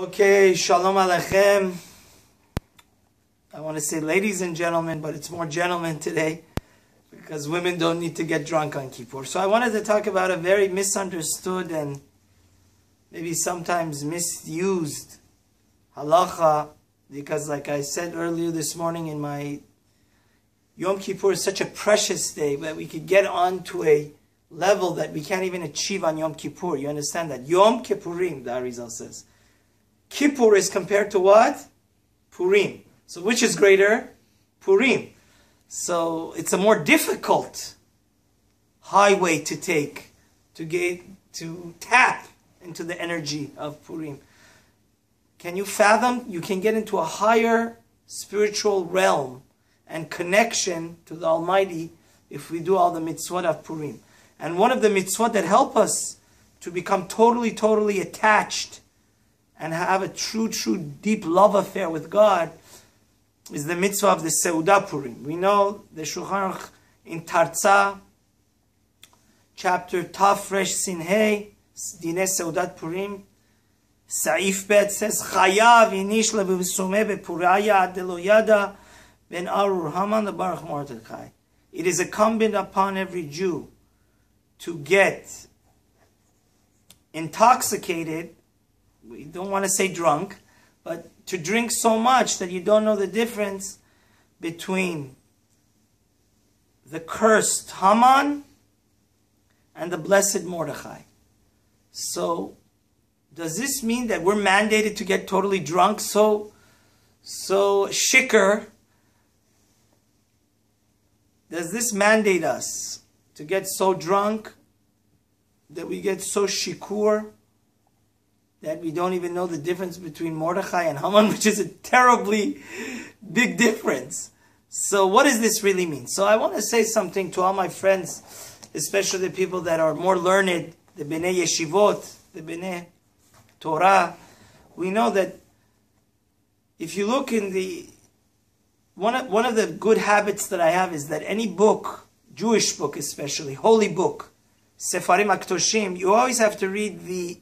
Okay, Shalom Aleichem. I want to say ladies and gentlemen, but it's more gentlemen today because women don't need to get drunk on Kippur. So I wanted to talk about a very misunderstood and maybe sometimes misused halacha, because like I said earlier this morning in my Yom Kippur is such a precious day that we could get onto a level that we can't even achieve on Yom Kippur. You understand that? Yom Kippurim, the Arizal says. Kippur is compared to what? Purim. So which is greater? Purim. So it's a more difficult highway to take, to tap into the energy of Purim. Can you fathom? You can get into a higher spiritual realm and connection to the Almighty if we do all the mitzvot of Purim. And one of the mitzvot that help us to become totally attached and have a true, deep love affair with God is the mitzvah of the Seudah Purim. We know the Shulchan Aruch in Tarza, chapter Taf Resh Sin Hey, Dinei Seudat Purim, Sa'if Bet says, Chayav inish levivsumeh bepuraya adelo yada ben arur haman lebarach Mordechai. It is incumbent upon every Jew to get intoxicated. We don't want to say drunk, but to drink so much that you don't know the difference between the cursed Haman and the blessed Mordechai. So, does this mean that we're mandated to get totally drunk, so shikr? Does this mandate us to get so drunk that we get so shikur that we don't even know the difference between Mordechai and Haman, which is a terribly big difference? So what does this really mean? So I want to say something to all my friends, especially the people that are more learned, the Bnei Yeshivot, the Bnei Torah. We know that if you look in the... One of the good habits that I have is that any book, Jewish book especially, holy book, Sefarim HaKtoshim, you always have to read the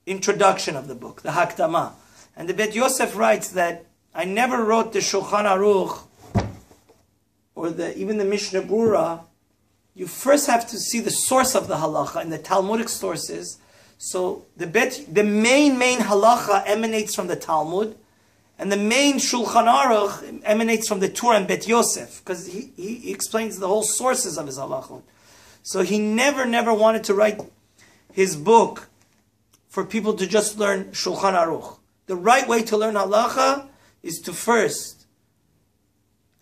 introduction of the book, the Hakdama. And the Bet Yosef writes that I never wrote the Shulchan Aruch or even the Mishnah Berurah. You first have to see the source of the halacha and the Talmudic sources. So the main halacha emanates from the Talmud, and the main Shulchan Aruch emanates from the Torah and Bet Yosef, because he explains the whole sources of his halachot. So he never wanted to write his book for people to just learn Shulchan Aruch. The right way to learn halacha is to first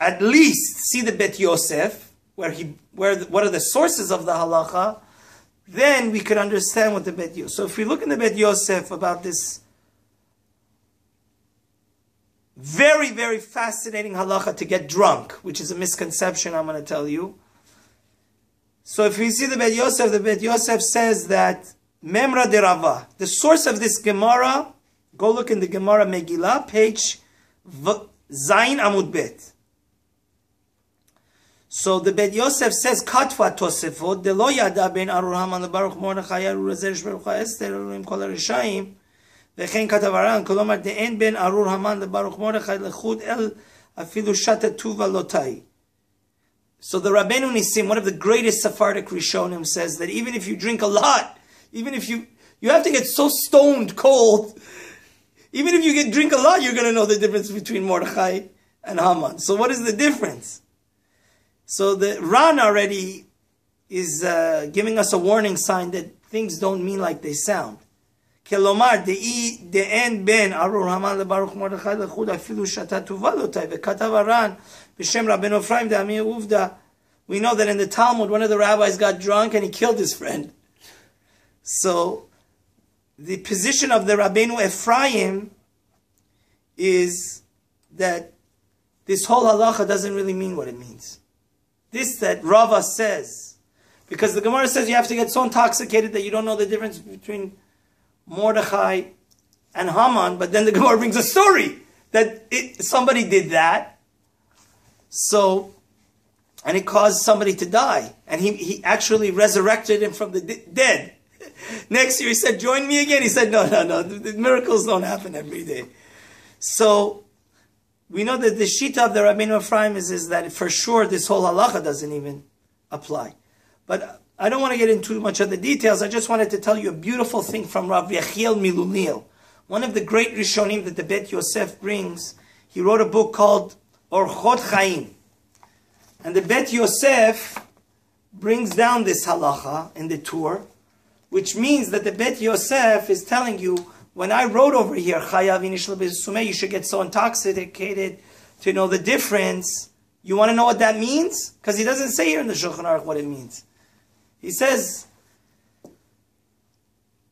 at least see the Bet Yosef, what are the sources of the halacha. Then we could understand what the Bet Yosef. So if we look in the Bet Yosef about this very fascinating halacha to get drunk, which is a misconception I'm going to tell you. So if we see the Bet Yosef says that Memra de Rava, the source of this Gemara, go look in the Gemara Megillah, page Zayin Amud Bet. So the Bet Yosef says, Katva Tosefot, de lo yada ben Arur Haman lebaruch Mordechai Arur Zeresh Baruch HaEster Elohim Kol HaRishaim וכן כתב הר"ן, כלומר דאין בין ארור המן לברוך מרדכי לחוד אל אפילו שתא טובה לא תאי. So the Rabbeinu Nissim, one of the greatest Sephardic Rishonim, says that even if you drink a lot, even if you have to get so stoned cold, even if you drink a lot, you're going to know the difference between Mordechai and Haman. So what is the difference? So the Ran already is giving us a warning sign that things don't mean like they sound. כלומר, דאין בין ארור המן לברוך מרדכי לחוד אפילו שתא טובה לא תאי, וכתב הר"ן בשם רבנו אפרים דעמי עובדא. We know that in the Talmud, one of the rabbis got drunk and he killed his friend. So, the position of the Rabbeinu Ephraim is that this whole halacha doesn't really mean what it means. This that Rava says, because the Gemara says you have to get so intoxicated that you don't know the difference between Mordechai and Haman, but then the Gemara brings a story that somebody did that. So, and it caused somebody to die. And he actually resurrected him from the dead. Next year he said, join me again. He said, no. The miracles don't happen every day. So we know that the shita of the Rabbeinu Ephraim is that for sure this whole halacha doesn't even apply. But I don't want to get into much of the details. I just wanted to tell you a beautiful thing from Rav Yechiel Milunil. One of the great Rishonim that the Bet Yosef brings. He wrote a book called Orchot Chaim. And the Bet Yosef brings down this halacha in the tour, which means that the Bet Yosef is telling you, when I wrote over here, Chayav Inishla B'Sumeh, you should get so intoxicated to know the difference. You want to know what that means? Because he doesn't say here in the Shulchan Aruch what it means. He says,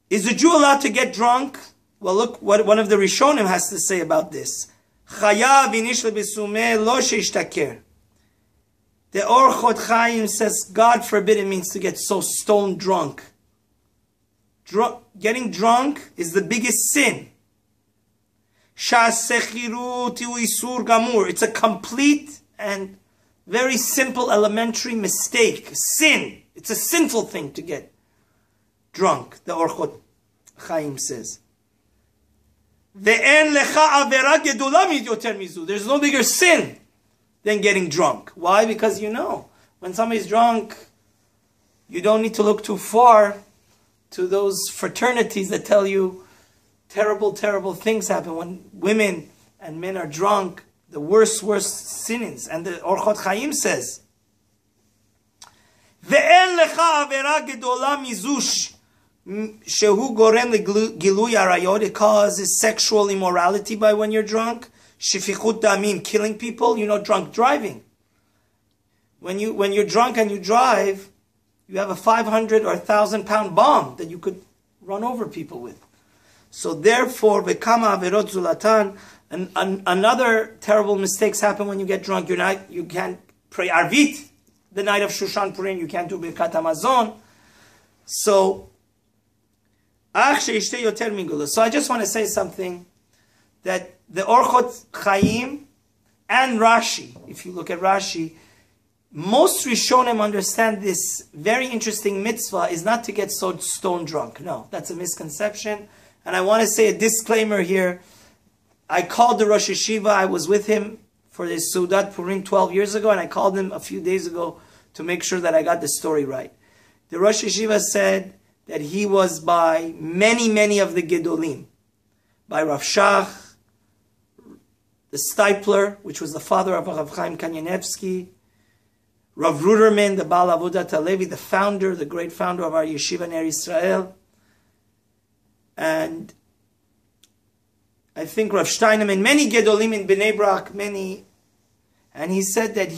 is a Jew allowed to get drunk? Well, look what one of the Rishonim has to say about this. Chayav Inishla B'Sumeh lo sheishtaker. The Orchot Chaim says, God forbid it means to get so stone drunk. Getting drunk is the biggest sin. It's a complete and very simple elementary mistake. Sin. It's a sinful thing to get drunk, the Orchot Chaim says. There's no bigger sin than getting drunk. Why? Because you know, when somebody's drunk, you don't need to look too far to those fraternities that tell you terrible, terrible things happen. When women and men are drunk, the worst sinnings. And the Orchot Chaim says, Ve'en lecha avera gedola mizush shehu gorem legilui arayot. It causes sexual immorality by when you're drunk. Shifichut damim, killing people. You know, drunk driving. When you're drunk and you drive, you have a 500 or 1,000-pound bomb that you could run over people with. So therefore, v'kama averot zulatan, and another terrible mistakes happen when you get drunk. You can't pray Arvit the night of Shushan Purim. You can't do Birkat Hamazon. So, so I just want to say something, that the Orchot Chaim and Rashi, if you look at Rashi, most Rishonim understand this very interesting mitzvah is not to get so stone drunk. No, that's a misconception. And I want to say a disclaimer here. I called the Rosh Yeshiva. I was with him for this Seudat Purim 12 years ago, and I called him a few days ago to make sure that I got the story right. The Rosh Yeshiva said that he was by many of the Gedolim. By Rav Shach, the Stipler, which was the father of Rav Chaim Kanievsky, Rav Ruderman, the Baal Avodat Halevi, the founder, the great founder of our yeshiva in Eretz Israel, and I think Rav Steinemann, many Gedolim in Bnei Brak, many, and he said that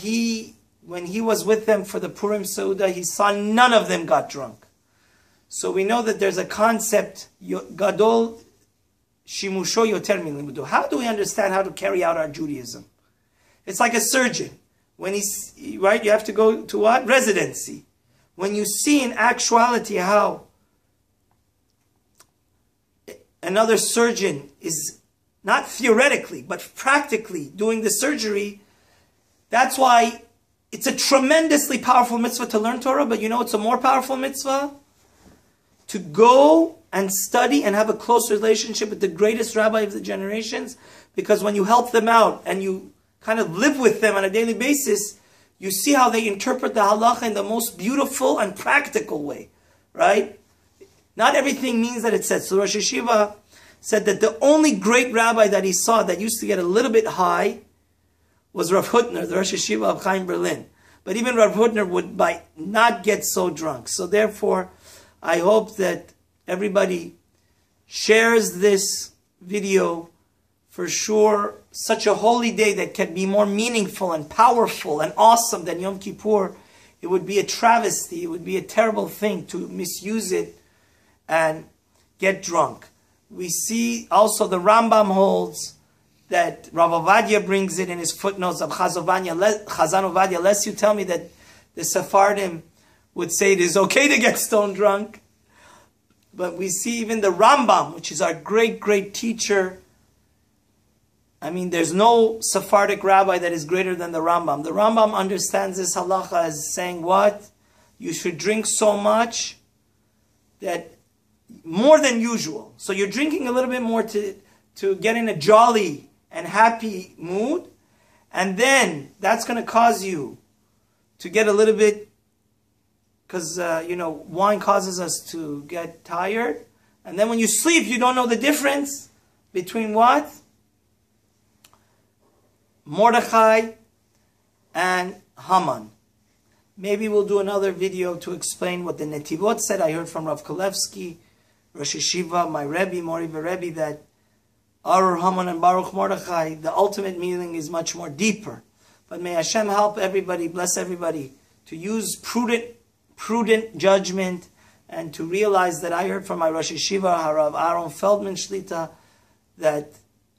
when he was with them for the Purim Seudah, he saw none of them got drunk. So we know that there's a concept, Gadol Shimusho Yoter Min Limudo. How do we understand how to carry out our Judaism? It's like a surgeon. When right, you have to go to what? Residency. When you see in actuality how another surgeon is not theoretically, but practically doing the surgery, that's why it's a tremendously powerful mitzvah to learn Torah, but you know it's a more powerful mitzvah? To go and study and have a close relationship with the greatest rabbi of the generations, because when you help them out and you kind of live with them on a daily basis, you see how they interpret the halacha in the most beautiful and practical way, right? Not everything means that it says. So Rosh Yeshiva said that the only great rabbi that he saw that used to get a little bit high was Rav Hutner, the Rosh Yeshiva of Chaim Berlin. But even Rav Hutner would not get so drunk. So therefore, I hope that everybody shares this video. For sure, such a holy day that can be more meaningful and powerful and awesome than Yom Kippur, it would be a travesty, it would be a terrible thing to misuse it and get drunk. We see also the Rambam holds that Rav Ovadia brings it in his footnotes of Chazan Ovadia, lest you tell me that the Sephardim would say it is okay to get stone drunk. But we see even the Rambam, which is our great teacher. I mean, there's no Sephardic rabbi that is greater than the Rambam. The Rambam understands this halacha as saying what? You should drink so much that more than usual. So you're drinking a little bit more to get in a jolly and happy mood. And then that's going to cause you to get a little bit, because, wine causes us to get tired. And then when you sleep, you don't know the difference between what? Mordechai and Haman. Maybe we'll do another video to explain what the Netivot said. I heard from Rav Kalevsky, Rosh Yeshiva, my Rebbe, Mori Rebbe, that Arur Haman and Baruch Mordechai, the ultimate meaning is much more deeper. But may Hashem help everybody, bless everybody, to use prudent judgment, and to realize that I heard from my Rosh Yeshiva, Harav Aaron Feldman Shlita, that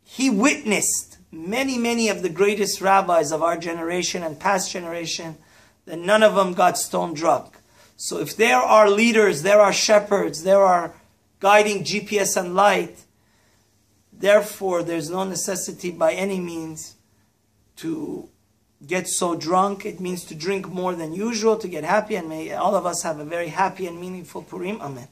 he witnessed many of the greatest rabbis of our generation and past generation, that none of them got stone drunk. So if there are leaders, there are shepherds, there are guiding GPS and light, therefore there's no necessity by any means to get so drunk. It means to drink more than usual, to get happy, and may all of us have a very happy and meaningful Purim. Amen.